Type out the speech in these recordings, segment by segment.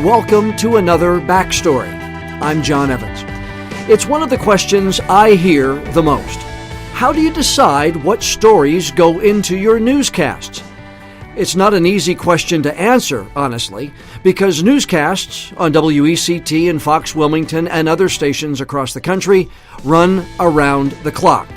welcome to another Backstory. I'm John Evans. It's one of the questions I hear the most. How do you decide what stories go into your newscasts? It's not an easy question to answer, honestly, because newscasts on WECT and Fox Wilmington and other stations across the country run around the clock.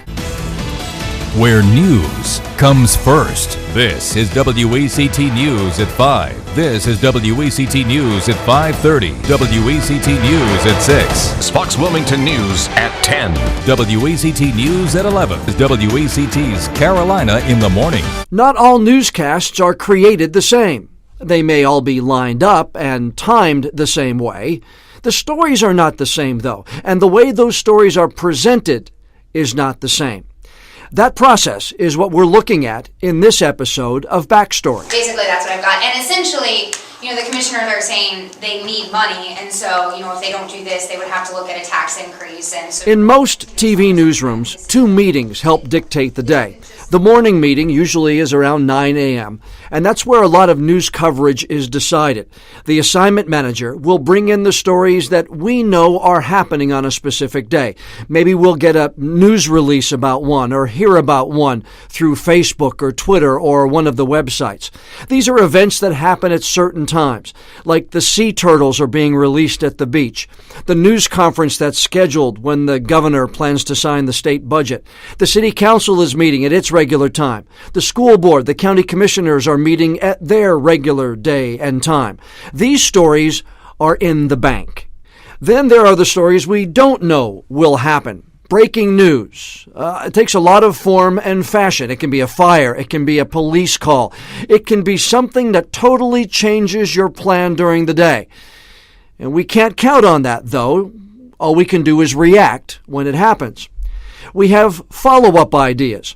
Where news comes first. This is WECT News at 5. This is WECT News at 5:30. WECT News at 6. Fox Wilmington News at 10. WECT News at 11. WECT's Carolina in the Morning. Not all newscasts are created the same. They may all be lined up and timed the same way. The stories are not the same, though, and the way those stories are presented is not the same. That process is what we're looking at in this episode of Backstory. Basically, that's what I've got. And essentially, the commissioners are saying they need money, and so, if they don't do this, they would have to look at a tax increase. And so, in most TV newsrooms, two meetings help dictate the day. The morning meeting usually is around 9 a.m., and that's where a lot of news coverage is decided. The assignment manager will bring in the stories that we know are happening on a specific day. Maybe we'll get a news release about one or hear about one through Facebook or Twitter or one of the websites. These are events that happen at certain times, like the sea turtles are being released at the beach, the news conference that's scheduled when the governor plans to sign the state budget, the city council is meeting at its regular time, the school board, the county commissioners are meeting at their regular day and time. These stories are in the bank. Then there are the stories we don't know will happen. Breaking news. It takes a lot of form and fashion. It can be a fire. It can be a police call. It can be something that totally changes your plan during the day. And we can't count on that, though. All we can do is react when it happens. We have follow-up ideas.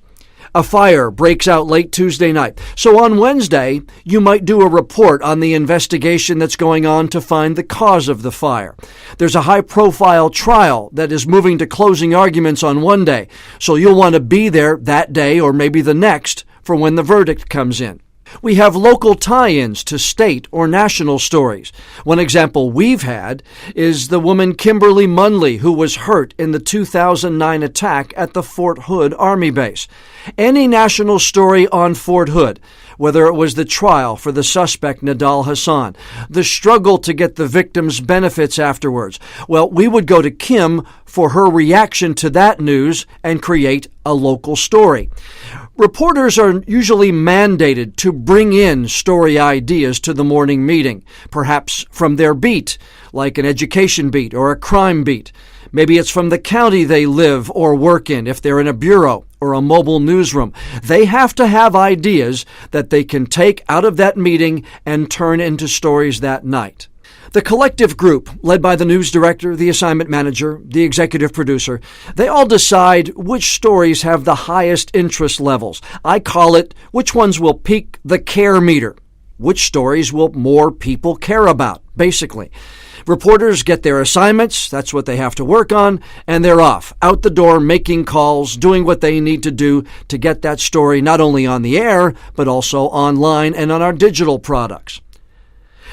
A fire breaks out late Tuesday night. So on Wednesday, you might do a report on the investigation that's going on to find the cause of the fire. There's a high-profile trial that is moving to closing arguments on one day, so you'll want to be there that day or maybe the next for when the verdict comes in. We have local tie-ins to state or national stories. One example we've had is the woman Kimberly Munley, who was hurt in the 2009 attack at the Fort Hood Army Base. Any national story on Fort Hood, whether it was the trial for the suspect Nidal Hassan, the struggle to get the victim's benefits afterwards, well, we would go to Kim for her reaction to that news and create a local story. Reporters are usually mandated to bring in story ideas to the morning meeting, perhaps from their beat, like an education beat or a crime beat. Maybe it's from the county they live or work in if they're in a bureau or a mobile newsroom. They have to have ideas that they can take out of that meeting and turn into stories that night. The collective group, led by the news director, the assignment manager, the executive producer, they all decide which stories have the highest interest levels. I call it which ones will peak the care meter. Which stories will more people care about, basically. Reporters get their assignments, that's what they have to work on, and they're off, out the door, making calls, doing what they need to do to get that story not only on the air, but also online and on our digital products.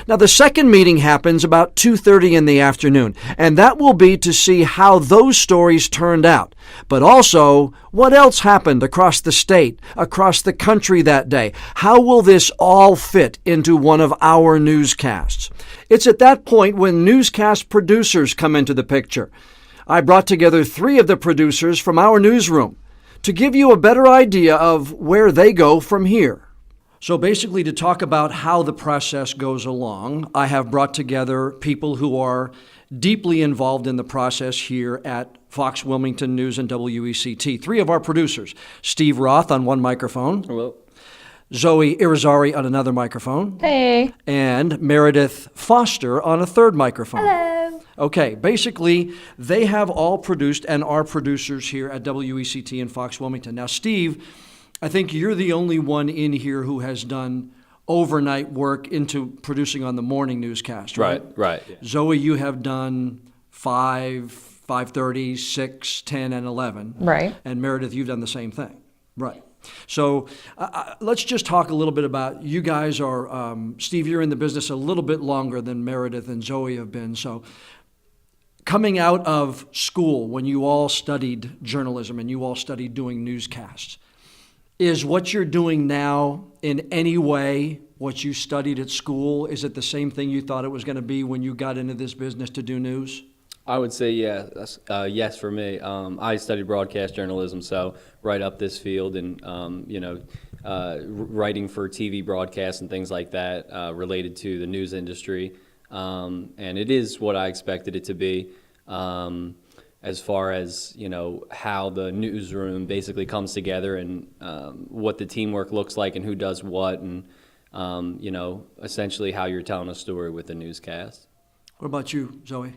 Now, the second meeting happens about 2:30 in the afternoon, and that will be to see how those stories turned out, but also what else happened across the state, across the country that day. How will this all fit into one of our newscasts? It's at that point when newscast producers come into the picture. I brought together 3 of the producers from our newsroom to give you a better idea of where they go from here. So basically, to talk about how the process goes along, I have brought together people who are deeply involved in the process here at Fox Wilmington News and WECT. 3 of our producers, Steve Roth on one microphone. Hello. Zoe Irizarry on another microphone. Hey. And Meredith Foster on a third microphone. Hello. Okay, basically, they have all produced and are producers here at WECT and Fox Wilmington. Now, Steve, I think you're the only one in here who has done overnight work into producing on the morning newscast, right? Right. Yeah. Zoe, you have done 5, 5:30, 6, 10, and 11. Right. And Meredith, you've done the same thing. Right. So let's just talk a little bit about, you guys are, Steve, you're in the business a little bit longer than Meredith and Zoe have been. So coming out of school, when you all studied journalism and you all studied doing newscasts, is what you're doing now in any way what you studied at school? Is it the same thing you thought it was going to be when you got into this business to do news? I would say yes for me. I studied broadcast journalism, so right up this field, and writing for TV broadcasts and things like that related to the news industry, and it is what I expected it to be. As far as how the newsroom basically comes together, and what the teamwork looks like, and who does what, and essentially how you're telling a story with the newscast. What about you, Zoe?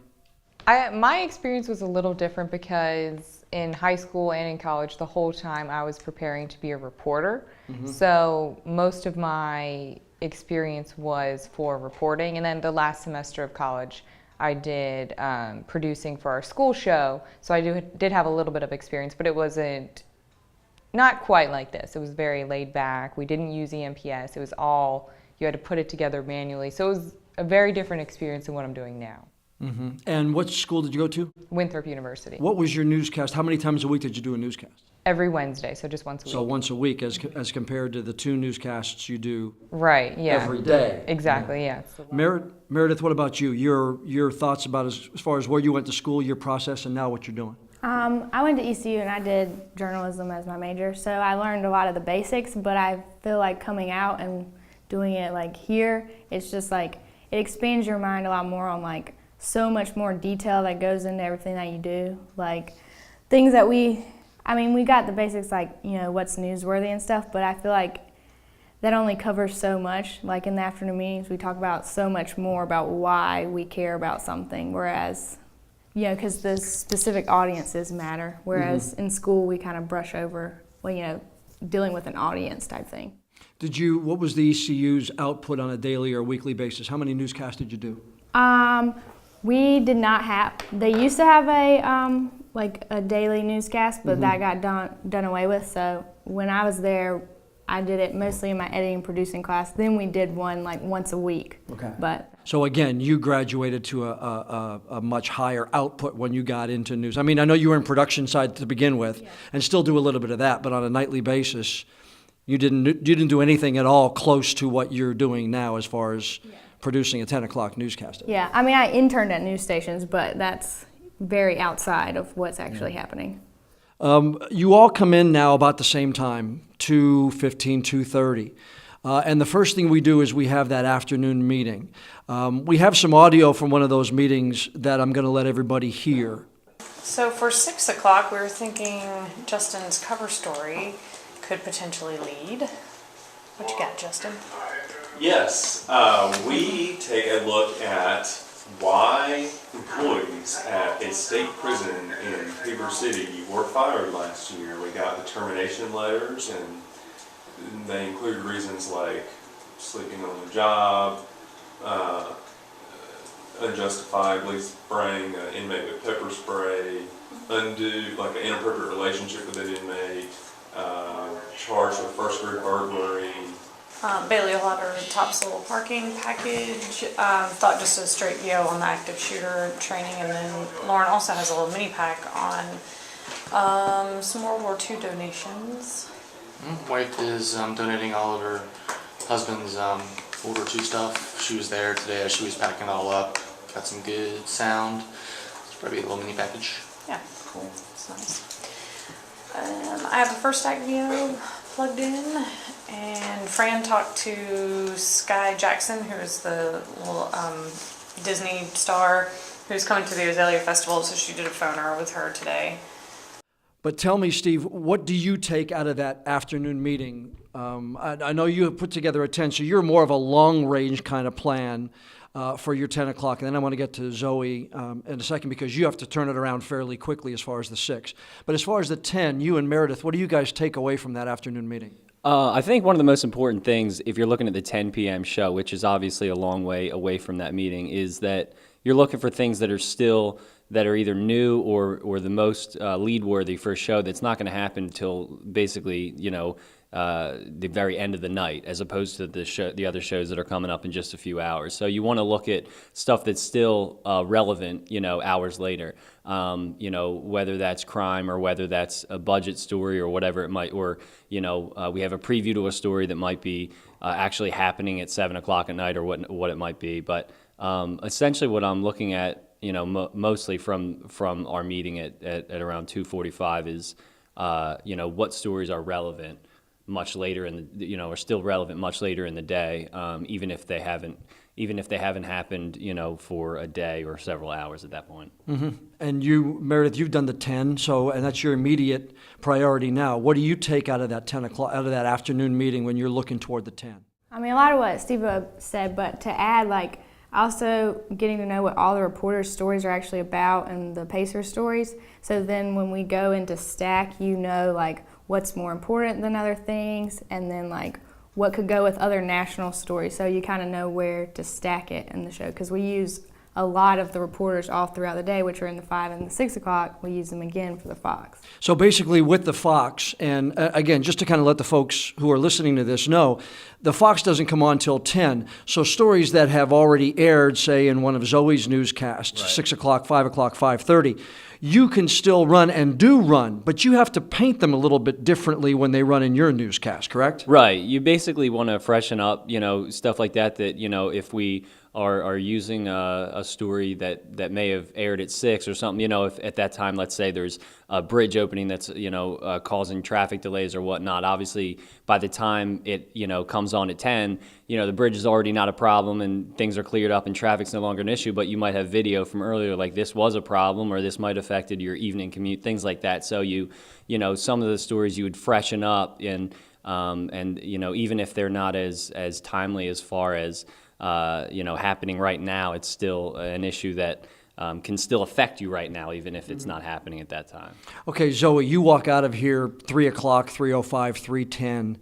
My experience was a little different because in high school and in college, the whole time I was preparing to be a reporter. Mm-hmm. So most of my experience was for reporting, and then the last semester of college I did producing for our school show, so I did have a little bit of experience, but it wasn't not quite like this. It was very laid back. We didn't use EMPS. It was all, you had to put it together manually. So it was a very different experience than what I'm doing now. Mm-hmm. And what school did you go to? Winthrop University. What was your newscast? How many times a week did you do a newscast? Every Wednesday, so just once a week. So once a week, as compared to the two newscasts you do right, yeah. every day. Exactly, yeah. Meredith, what about you? Your thoughts about as far as where you went to school, your process, and now what you're doing? I went to ECU and I did journalism as my major, so I learned a lot of the basics, but I feel like coming out and doing it like here, it's just like, it expands your mind a lot more on like so much more detail that goes into everything that you do. Like things that we got the basics, like, what's newsworthy and stuff, but I feel like that only covers so much. Like in the afternoon meetings, we talk about so much more about why we care about something, whereas, because the specific audiences matter, whereas in school we kind of brush over, dealing with an audience type thing. What was the ECU's output on a daily or weekly basis? How many newscasts did you do? We did not have, they used to have a daily newscast, but that got done away with. So when I was there, I did it mostly in my editing and producing class. Then we did one like once a week. Okay. So again, you graduated to a much higher output when you got into news. I mean, I know you were in production side to begin with, and still do a little bit of that, but on a nightly basis, you didn't do anything at all close to what you're doing now as far as producing a 10 o'clock newscast. Yeah, I interned at news stations, but that's very outside of what's actually happening. You all come in now about the same time, 2:15, 2:30. And the first thing we do is we have that afternoon meeting. We have some audio from one of those meetings that I'm going to let everybody hear. So for 6 o'clock, we were thinking Justin's cover story could potentially lead. What you got, Justin? Yes, we take a look at why employees at a state prison in Heber City were fired last year. We got the termination letters, and they include reasons like sleeping on the job, unjustifiably spraying an inmate with pepper spray, an inappropriate relationship with an inmate, charged with first-degree burglary. Bailey will have her topsoil parking package. Thought just a straight yo on the active shooter training, and then Lauren also has a little mini pack on some World War II donations. Wife is donating all of her husband's World War II stuff. She was there today as she was packing it all up. Got some good sound. It's probably a little mini package. Yeah, cool. It's nice. I have the First Act VO plugged in, and Fran talked to Sky Jackson, who is the little Disney star who's coming to the Azalea Festival, so she did a phoner with her today. But tell me, Steve, what do you take out of that afternoon meeting? I know you have put together a 10, so you're more of a long-range kind of plan for your 10 o'clock. And then I want to get to Zoe in a second, because you have to turn it around fairly quickly as far as the 6. But as far as the 10, you and Meredith, what do you guys take away from that afternoon meeting? I think one of the most important things, if you're looking at the 10 p.m. show, which is obviously a long way away from that meeting, is that you're looking for things that are either new or the most lead worthy for a show that's not going to happen until basically, the very end of the night, as opposed to the other shows that are coming up in just a few hours. So you want to look at stuff that's still relevant, hours later. Whether that's crime or whether that's a budget story or whatever it might, or we have a preview to a story that might be actually happening at 7 o'clock at night, or what it might be. But essentially, what I'm looking at, mostly from our meeting at around 2:45 is, what stories are relevant much later are still relevant much later in the day, even if they haven't happened, for a day or several hours at that point. Mm-hmm. And you, Meredith, you've done the 10, and that's your immediate priority now. What do you take out of that 10 o'clock, out of that afternoon meeting when you're looking toward the 10? I mean, a lot of what Steve said, but to add, also getting to know what all the reporters' stories are actually about and the Pacers' stories. So then when we go into stack, what's more important than other things, and then what could go with other national stories. So you kind of know where to stack it in the show, because we use a lot of the reporters all throughout the day, which are in the 5 and the 6 o'clock. We use them again for the Fox. So basically with the Fox, and again, just to kind of let the folks who are listening to this know, the Fox doesn't come on till 10. So stories that have already aired, say in one of Zoe's newscasts, right, 6 o'clock, 5 o'clock, 5:30, you can still run and do run, but you have to paint them a little bit differently when they run in your newscast, correct? Right. You basically want to freshen up, stuff like that, if we are using a story that may have aired at 6 or something, if at that time, let's say there's a bridge opening that's, causing traffic delays or whatnot. Obviously, by the time it, comes on at 10, the bridge is already not a problem and things are cleared up and traffic's no longer an issue, but you might have video from earlier, like this was a problem or this might have affected your evening commute, things like that. So some of the stories you would freshen up and even if they're not as timely as far as, happening right now, it's still an issue that can still affect you right now, even if it's not happening at that time. Okay, Zoe, you walk out of here 3 o'clock, 3:05, 3:10,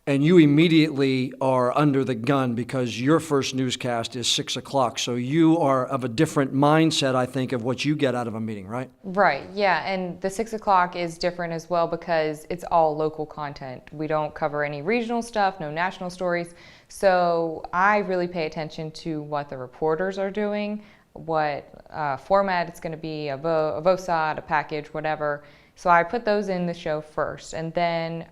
and you immediately are under the gun because your first newscast is 6 o'clock. So you are of a different mindset, I think, of what you get out of a meeting, right? Right, yeah, and the 6 o'clock is different as well because it's all local content. We don't cover any regional stuff, no national stories. So I really pay attention to what the reporters are doing, what format it's going to be, a VOSOD, a package, whatever. So I put those in the show first, and then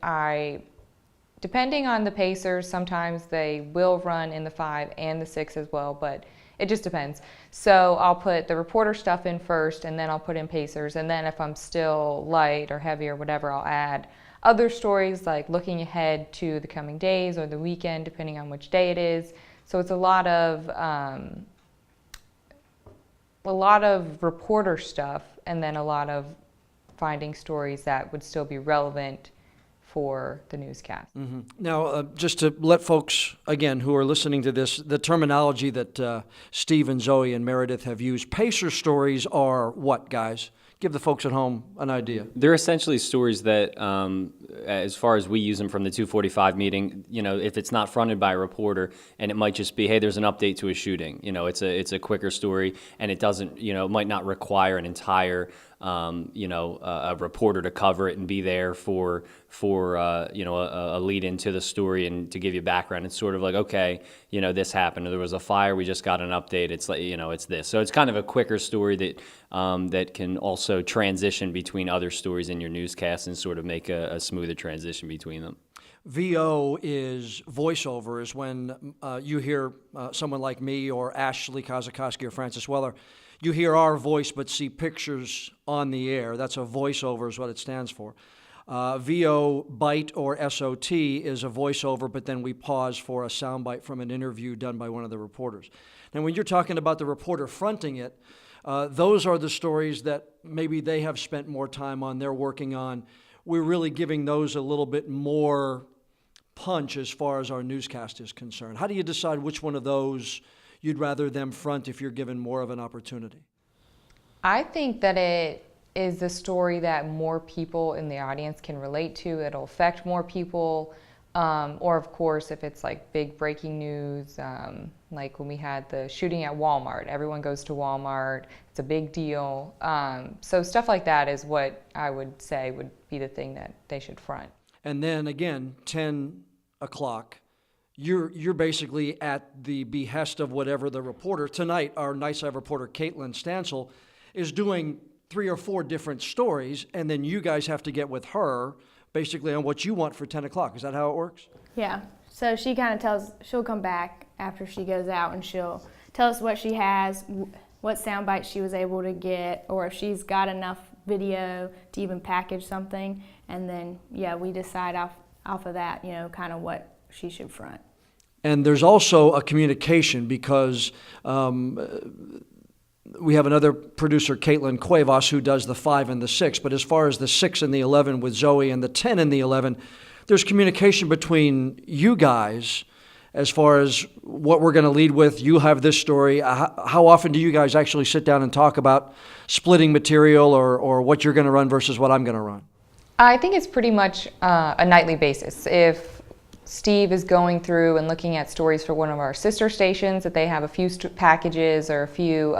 depending on the Pacers, sometimes they will run in the 5 and the 6 as well, but it just depends. So I'll put the reporter stuff in first, and then I'll put in Pacers, and then if I'm still light or heavy or whatever, I'll add other stories like looking ahead to the coming days or the weekend, depending on which day it is. So it's a lot of reporter stuff, and then a lot of finding stories that would still be relevant for the newscast. Mm-hmm. Now, just to let folks, again, who are listening to this, the terminology that Steve and Zoe and Meredith have used, Pacer stories are what, guys? Give the folks at home an idea. They're essentially stories that, as far as we use them from the 2:45 meeting, if it's not fronted by a reporter, and it might just be, hey, there's an update to a shooting. It's a quicker story, and it doesn't, it might not require an entire, a reporter to cover it and be there for a lead into the story and to give you background. It's sort of like, okay, this happened, or there was a fire, we just got an update. It's like, it's this. So it's kind of a quicker story that can also transition between other stories in your newscast and sort of make a smoother transition between them. VO is voiceover, is when you hear someone like me or Ashley Kazakowski or Francis Weller. You hear our voice but see pictures on the air. That's a voiceover is what it stands for. VO bite or SOT is a voiceover, but then we pause for a soundbite from an interview done by one of the reporters. Now, when you're talking about the reporter fronting it, those are the stories that maybe they have spent more time on, they're working on. We're really giving those a little bit more punch as far as our newscast is concerned. How do you decide which one of those you'd rather them front if you're given more of an opportunity? I think that it is a story that more people in the audience can relate to. It'll affect more people. Or of course, if it's like big breaking news, like when we had the shooting at Walmart, everyone goes to Walmart, it's a big deal. So stuff like that is what I would say would be the thing that they should front. And then again, 10 o'clock, you're basically at the behest of whatever the reporter. Tonight, our Night Side reporter, Caitlin Stansel, is doing 3 or 4 different stories, and then you guys have to get with her basically on what you want for 10 o'clock. Is that how it works? Yeah. So she kind of she'll come back after she goes out and she'll tell us what she has, what sound bites she was able to get, or if she's got enough video to even package something. And then, yeah, we decide off of that, kind of what she should front. And there's also a communication because we have another producer, Caitlin Cuevas, who does the 5 and the 6. But as far as the 6 and the 11 with Zoe and the 10 and the 11, there's communication between you guys as far as what we're going to lead with. You have this story. How often do you guys actually sit down and talk about splitting material or what you're going to run versus what I'm going to run? I think it's pretty much a nightly basis. If Steve is going through and looking at stories for one of our sister stations, that they have a few packages or a few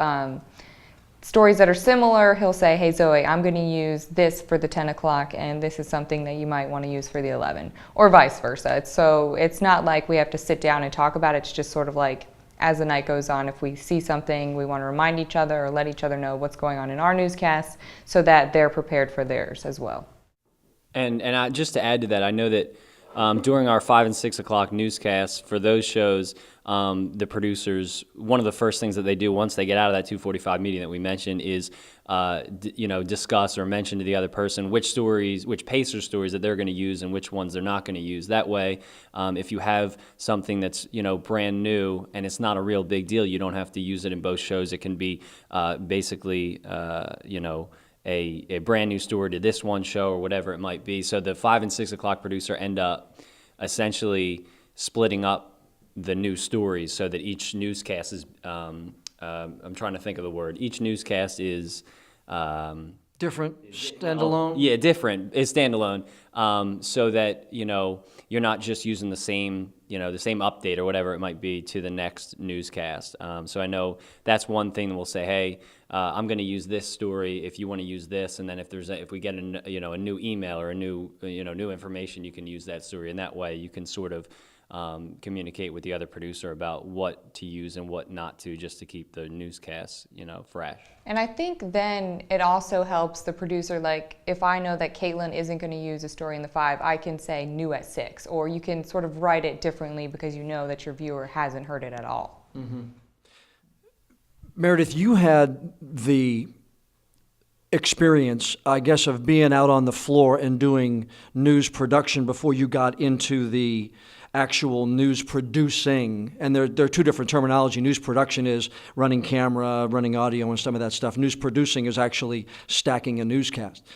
stories that are similar, he'll say, hey Zoe, I'm going to use this for the 10 o'clock and this is something that you might want to use for the 11, or vice versa. So it's not like we have to sit down and talk about it. It's just sort of like as the night goes on, if we see something, we want to remind each other or let each other know what's going on in our newscasts so that they're prepared for theirs as well. And just to add to that, I know that during our 5 and 6 o'clock newscasts, for those shows, the producers, one of the first things that they do once they get out of that 2:45 meeting that we mentioned is, discuss or mention to the other person which Pacer stories that they're going to use and which ones they're not going to use. That way, if you have something that's, brand new and it's not a real big deal, you don't have to use it in both shows. It can be basically, a brand new story to this one show or whatever it might be. So the 5 and 6 o'clock producer end up essentially splitting up the new stories so that each newscast is, I'm trying to think of the word, each newscast is Different, standalone? Yeah, different. It's standalone, so that you're not just using the same update or whatever it might be to the next newscast. So I know that's one thing that we'll say, hey, I'm going to use this story if you want to use this, and then if we get a new email or a new new information, you can use that story, and that way you can sort of communicate with the other producer about what to use and what not to, just to keep the newscasts, fresh. And I think then it also helps the producer, like if I know that Caitlin isn't going to use a story in the 5, I can say new at 6, or you can sort of write it differently because you know that your viewer hasn't heard it at all. Mm-hmm. Meredith, you had the experience, I guess, of being out on the floor and doing news production before you got into the actual news producing. And there are two different terminology. News production is running camera, running audio, and some of that stuff. News producing is actually stacking a newscast.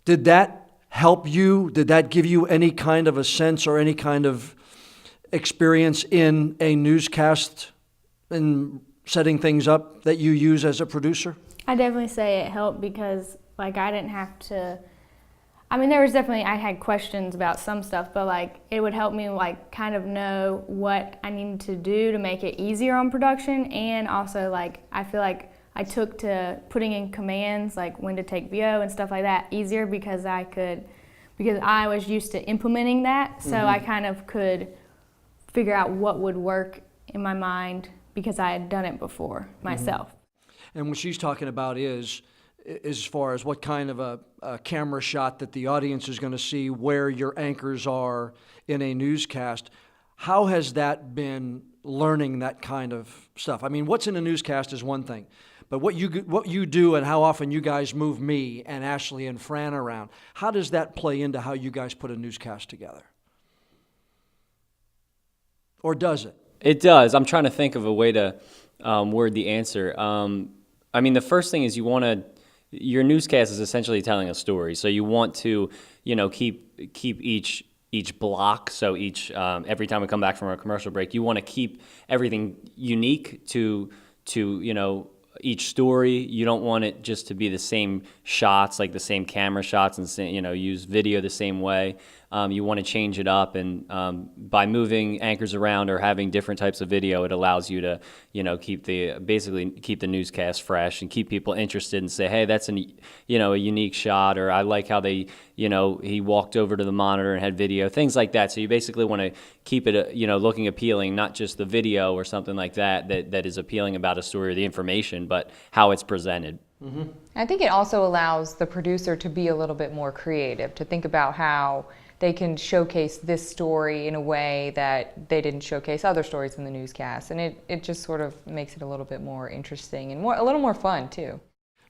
Did that help you? Did that give you any kind of a sense or any kind of experience in a newscast and setting things up that you use as a producer? I definitely say it helped because I didn't have to, there was definitely, I had questions about some stuff, but it would help me kind of know what I needed to do to make it easier on production. And also I feel like I took to putting in commands when to take VO and stuff like that easier because I was used to implementing that. So I kind of could figure out what would work in my mind because I had done it before myself. And what she's talking about is as far as what kind of a camera shot that the audience is going to see, where your anchors are in a newscast. How has that been, learning that kind of stuff? What's in a newscast is one thing, but what you do and how often you guys move me and Ashley and Fran around, how does that play into how you guys put a newscast together? Or does it? It does. I'm trying to think of a way to word the answer. The first thing is your newscast is essentially telling a story. So you want to, keep each block. So every time we come back from our commercial break, you want to keep everything unique to each story. You don't want it just to be the same shots, like the same camera shots, and use video the same way. You want to change it up, and by moving anchors around or having different types of video, it allows you to keep the newscast fresh and keep people interested and say, hey, that's a unique shot, or I like how they he walked over to the monitor and had video, things like that. So you basically want to keep it looking appealing, not just the video or something like that is appealing about a story or the information, but how it's presented. Mm-hmm. I think it also allows the producer to be a little bit more creative, to think about how they can showcase this story in a way that they didn't showcase other stories in the newscast. And it just sort of makes it a little bit more interesting and a little more fun, too.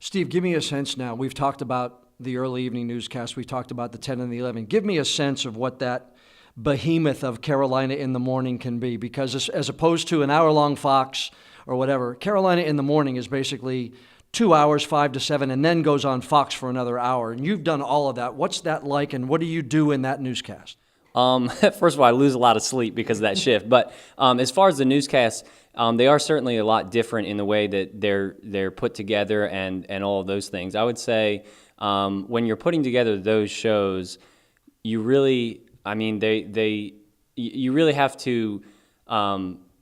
Steve, give me a sense now. We've talked about the early evening newscast. We've talked about the 10 and the 11. Give me a sense of what that behemoth of Carolina in the morning can be, because as opposed to an hour-long Fox or whatever, Carolina in the morning is basically 2 hours, 5 to 7, and then goes on Fox for another hour. And you've done all of that. What's that like, and what do you do in that newscast? First of all, I lose a lot of sleep because of that shift. But as far as the newscasts, they are certainly a lot different in the way that they're put together and all of those things. I would say when you're putting together those shows, you really, you really have to.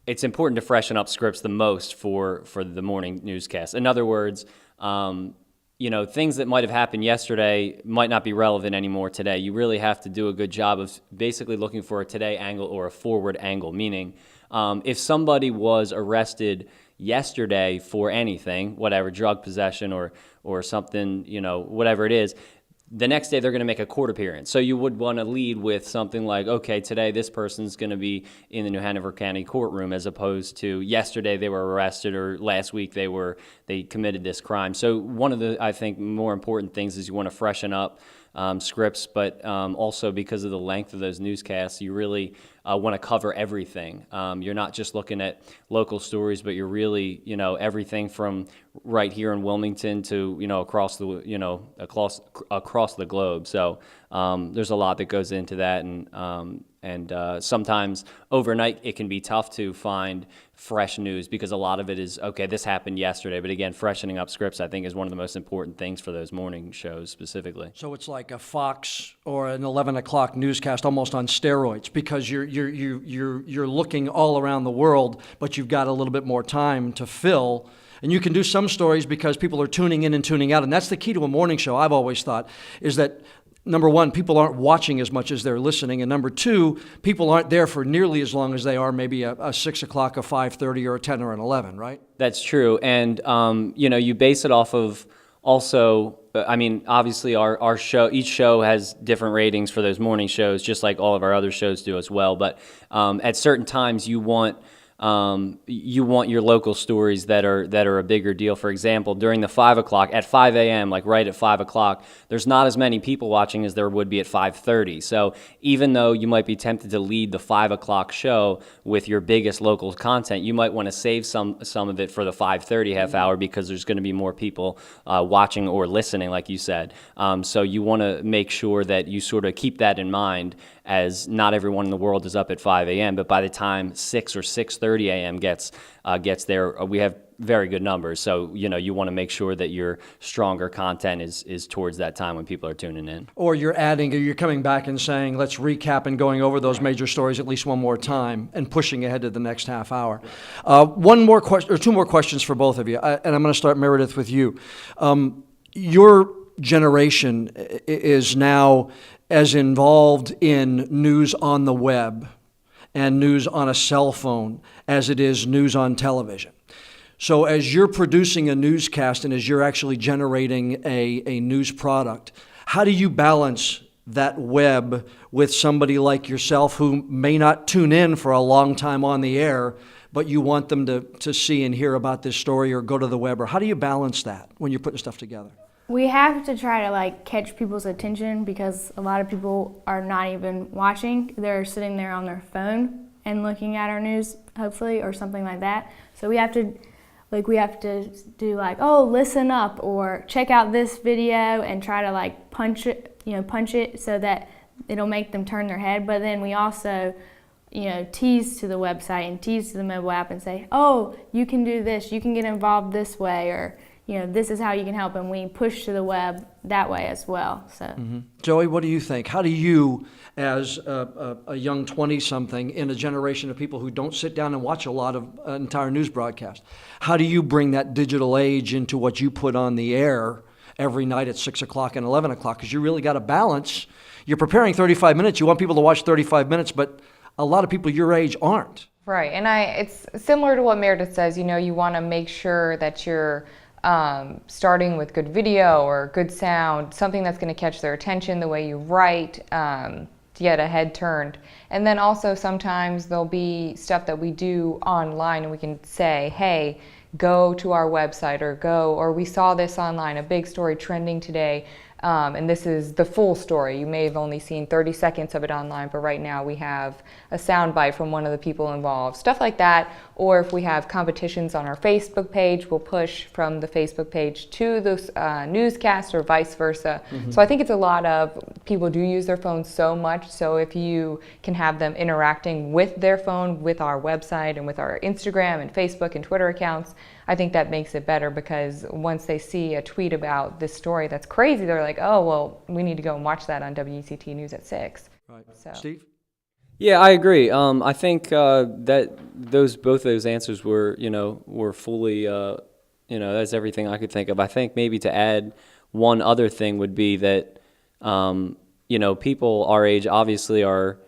It's important to freshen up scripts the most for the morning newscast. In other words, things that might have happened yesterday might not be relevant anymore today. You really have to do a good job of basically looking for a today angle or a forward angle, meaning if somebody was arrested yesterday for anything, whatever, drug possession or something, whatever it is, the next day they're going to make a court appearance. So you would want to lead with something like, okay, today this person's going to be in the New Hanover County courtroom, as opposed to yesterday they were arrested, or last week they committed this crime. So one of the, I think, more important things is you want to freshen up scripts, but also because of the length of those newscasts, you really want to cover everything. You're not just looking at local stories, but you're really, everything from right here in Wilmington to, across the globe. So there's a lot that goes into that, and sometimes overnight it can be tough to find fresh news because a lot of it is, okay, this happened yesterday. But again, freshening up scripts, I think, is one of the most important things for those morning shows specifically. So it's like a Fox or an 11 o'clock newscast almost on steroids, because you're looking all around the world, but you've got a little bit more time to fill. And you can do some stories because people are tuning in and tuning out. And that's the key to a morning show, I've always thought, is that number one, people aren't watching as much as they're listening. And number two, people aren't there for nearly as long as they are maybe a 6 o'clock, a 5:30, or a 10 or an 11, right? That's true. And, you base it off of also, obviously our show, each show has different ratings for those morning shows, just like all of our other shows do as well. But at certain times you want your local stories that are a bigger deal. For example, during the 5 o'clock, at 5 a.m., like right at 5 o'clock, there's not as many people watching as there would be at 5:30. So even though you might be tempted to lead the 5 o'clock show with your biggest local content, you might want to save some of it for the 5:30 half hour, because there's going to be more people watching or listening, like you said. So you want to make sure that you sort of keep that in mind, as not everyone in the world is up at 5 a.m., but by the time 6 or 6:30 a.m. gets there, we have very good numbers. So, you want to make sure that your stronger content is towards that time when people are tuning in. Or you're coming back and saying, let's recap, and going over those major stories at least one more time and pushing ahead to the next half hour. One more question, or two more questions for both of you. And I'm going to start, Meredith, with you. Your generation is now as involved in news on the web and news on a cell phone as it is news on television. So as you're producing a newscast and as you're actually generating a news product, how do you balance that web with somebody like yourself who may not tune in for a long time on the air, but you want them to see and hear about this story or go to the web? Or how do you balance that when you're putting stuff together? We have to try to catch people's attention, because a lot of people are not even watching. They're sitting there on their phone and looking at our news, hopefully, or something like that. So we have to do oh, listen up, or check out this video, and try to punch it so that it'll make them turn their head. But then we also tease to the website and tease to the mobile app and say, oh, you can do this, you can get involved this way, or this is how you can help, and we push to the web that way as well. So, Joey, what do you think? How do you, as a young 20-something in a generation of people who don't sit down and watch a lot of entire news broadcasts, how do you bring that digital age into what you put on the air every night at 6 o'clock and 11 o'clock? Because you really got to balance. You're preparing 35 minutes. You want people to watch 35 minutes, but a lot of people your age aren't. Right, and it's similar to what Meredith says. You want to make sure that you're starting with good video or good sound, something that's going to catch their attention, the way you write, to get a head turned. And then also sometimes there'll be stuff that we do online and we can say, hey, go to our website, or we saw this online, a big story trending today, and this is the full story. You may have only seen 30 seconds of it online, but right now we have a soundbite from one of the people involved, stuff like that. Or if we have competitions on our Facebook page, we'll push from the Facebook page to the newscast or vice versa. So I think it's a lot of, people do use their phones so much, so if you can have them interacting with their phone, with our website and with our Instagram and Facebook and Twitter accounts, I think that makes it better, because once they see a tweet about this story that's crazy, they're like, oh, well, we need to go and watch that on WECT News at 6. Right. So. Steve? Yeah, I agree. I think that both those answers were fully, that's everything I could think of. I think maybe to add one other thing would be that, people our age obviously are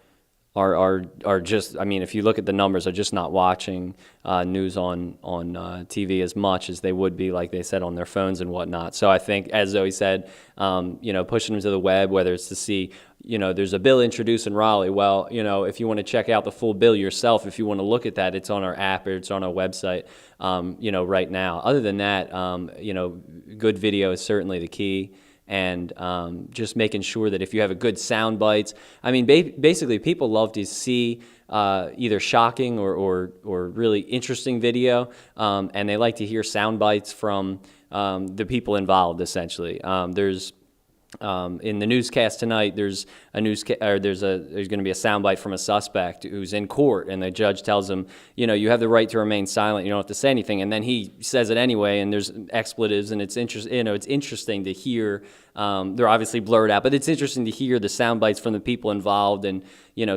just, if you look at the numbers, are just not watching news on TV as much as they would be, like they said, on their phones and whatnot. So I think, as Zoe said, pushing them to the web, whether it's to see, there's a bill introduced in Raleigh. Well, if you want to check out the full bill yourself, if you want to look at that, it's on our app or it's on our website, right now. Other than that, good video is certainly the key. And just making sure that if you have a good sound bites, basically people love to see either shocking or really interesting video, and they like to hear sound bites from the people involved. Essentially, there's in the newscast tonight, there's there's going to be a soundbite from a suspect who's in court, and the judge tells him, you have the right to remain silent. You don't have to say anything, and then he says it anyway, and there's expletives, and it's interesting to hear. They're obviously blurred out, but it's interesting to hear the sound bites from the people involved, and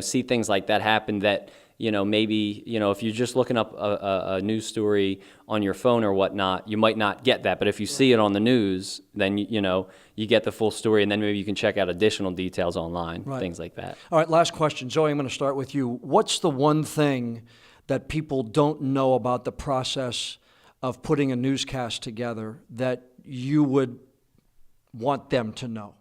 see things like that happen. That maybe if you're just looking up a news story on your phone or whatnot, you might not get that. But if you see it on the news, then you get the full story, and then maybe you can check out additional details online, things like that. All right, last question. Zoe, I'm going to start with you. What's the one thing that people don't know about the process of putting a newscast together that you would want them to know?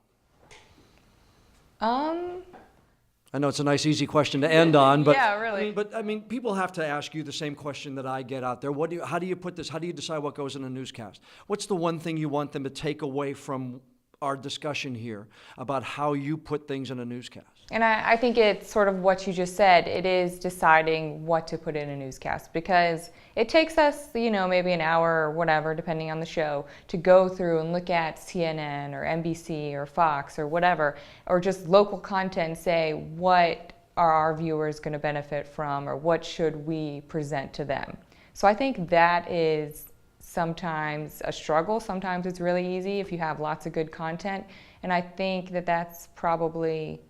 I know it's a nice, easy question to end on, but yeah, really. But people have to ask you the same question that I get out there. How do you put this? How do you decide what goes in a newscast? What's the one thing you want them to take away from our discussion here about how you put things in a newscast? And I think it's sort of what you just said. It is deciding what to put in a newscast, because it takes us, maybe an hour or whatever, depending on the show, to go through and look at CNN or NBC or Fox or whatever, or just local content and say, what are our viewers going to benefit from, or what should we present to them? So I think that is sometimes a struggle. Sometimes it's really easy if you have lots of good content. And I think that that's probably,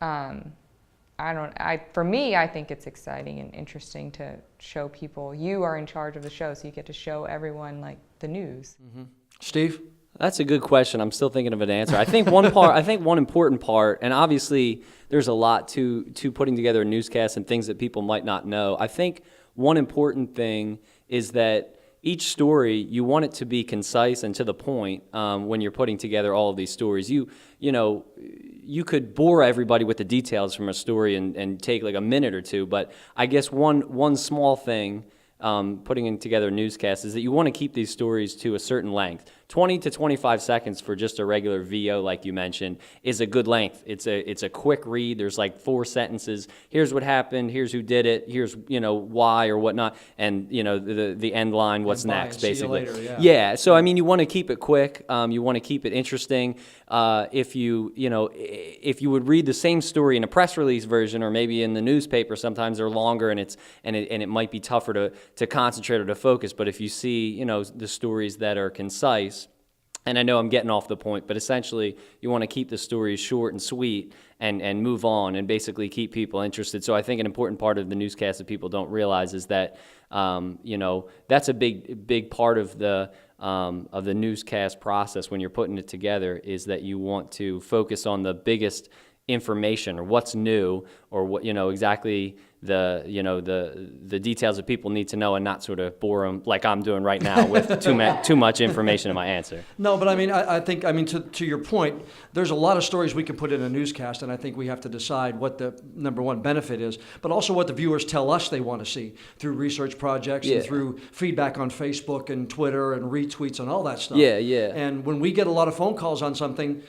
for me, I think it's exciting and interesting to show people. You are in charge of the show, so you get to show everyone the news. Mm-hmm. Steve? That's a good question. I'm still thinking of an answer. I think one important part, and obviously there's a lot to putting together a newscast and things that people might not know. I think one important thing is that each story, you want it to be concise and to the point when you're putting together all of these stories. You could bore everybody with the details from a story and take a minute or two, but I guess one small thing putting together a newscast is that you want to keep these stories to a certain length. 20 to 25 seconds for just a regular VO, like you mentioned, is a good length. It's a quick read. There's like 4 sentences. Here's what happened. Here's who did it. Here's, why or whatnot. And, the end line, what's next, basically. See you later, yeah. So, I mean, you want to keep it quick. You want to keep it interesting. If you would read the same story in a press release version or maybe in the newspaper, sometimes they're longer and it might be tougher to concentrate or to focus. But if you see, the stories that are concise, and I know I'm getting off the point, but essentially you want to keep the stories short and sweet and move on and basically keep people interested. So I think an important part of the newscast that people don't realize is that, that's a big part of the newscast process when you're putting it together, is that you want to focus on the biggest information or what's new or what, exactly the details that people need to know, and not sort of bore them like I'm doing right now with too much information in my answer. No, but I think to your point, there's a lot of stories we can put in a newscast, and I think we have to decide what the number one benefit is, but also what the viewers tell us they want to see through research projects and through feedback on Facebook and Twitter and retweets and all that stuff. Yeah. And when we get a lot of phone calls on something,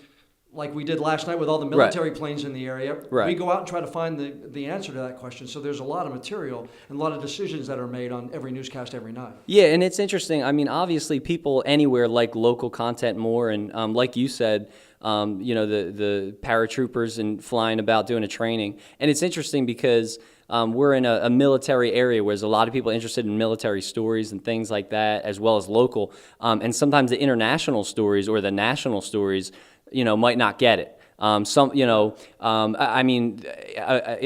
like we did last night with all the military planes in the area, we go out and try to find the answer to that question. So there's a lot of material and a lot of decisions that are made on every newscast every night. Yeah, and it's interesting. I mean, obviously people anywhere like local content more, and like you said, the paratroopers and flying about doing a training. And it's interesting because we're in a military area where there's a lot of people interested in military stories and things like that, as well as local. And sometimes the international stories or the national stories might not get it. In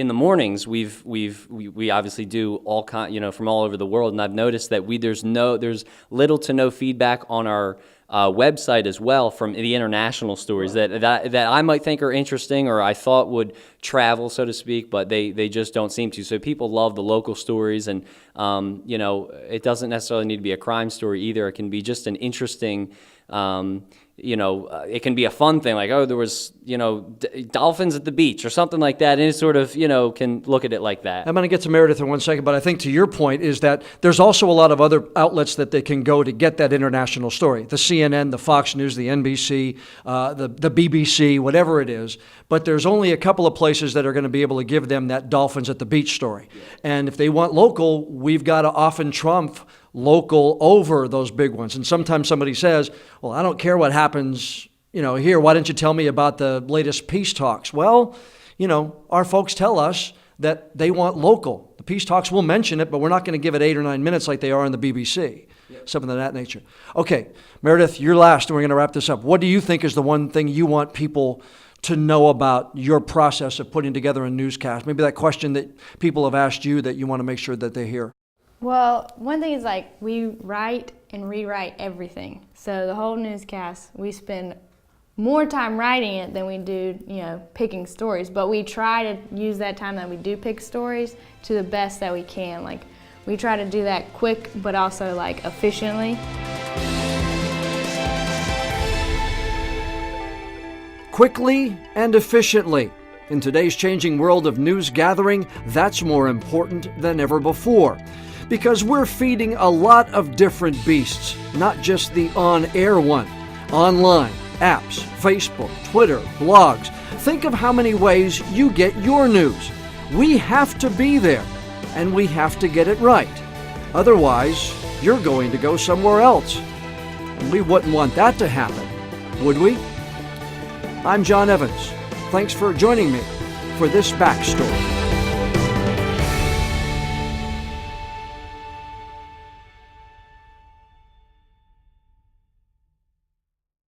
the mornings we obviously do all from all over the world, and I've noticed that there's little to no feedback on our website as well from the international stories that I might think are interesting or I thought would travel, so to speak, but they just don't seem to. So people love the local stories, and it doesn't necessarily need to be a crime story either. It can be just an interesting. It can be a fun thing, like, there was, dolphins at the beach or something like that, and it sort of, can look at it like that. I'm going to get to Meredith in one second, but I think to your point is that there's also a lot of other outlets that they can go to get that international story. The CNN, the Fox News, the NBC, the BBC, whatever it is. But there's only a couple of places that are going to be able to give them that dolphins at the beach story. Yeah. And if they want local, we've got to often trump local over those big ones. And sometimes somebody says, well, I don't care what happens, here, why didn't you tell me about the latest peace talks? Well, our folks tell us that they want local. The peace talks will mention it, but we're not going to give it 8 or 9 minutes like they are in the BBC, something of that nature. Okay, Meredith, you're last, and we're going to wrap this up. What do you think is the one thing you want people to know about your process of putting together a newscast? Maybe that question that people have asked you that you want to make sure that they hear. Well, one thing is we write and rewrite everything. So the whole newscast, we spend more time writing it than we do, picking stories. But we try to use that time that we do pick stories to the best that we can. We try to do that quick, but also efficiently. Quickly and efficiently. In today's changing world of news gathering, that's more important than ever before. Because we're feeding a lot of different beasts, not just the on-air one. Online, apps, Facebook, Twitter, blogs. Think of how many ways you get your news. We have to be there, and we have to get it right. Otherwise, you're going to go somewhere else. And we wouldn't want that to happen, would we? I'm John Evans. Thanks for joining me for this backstory.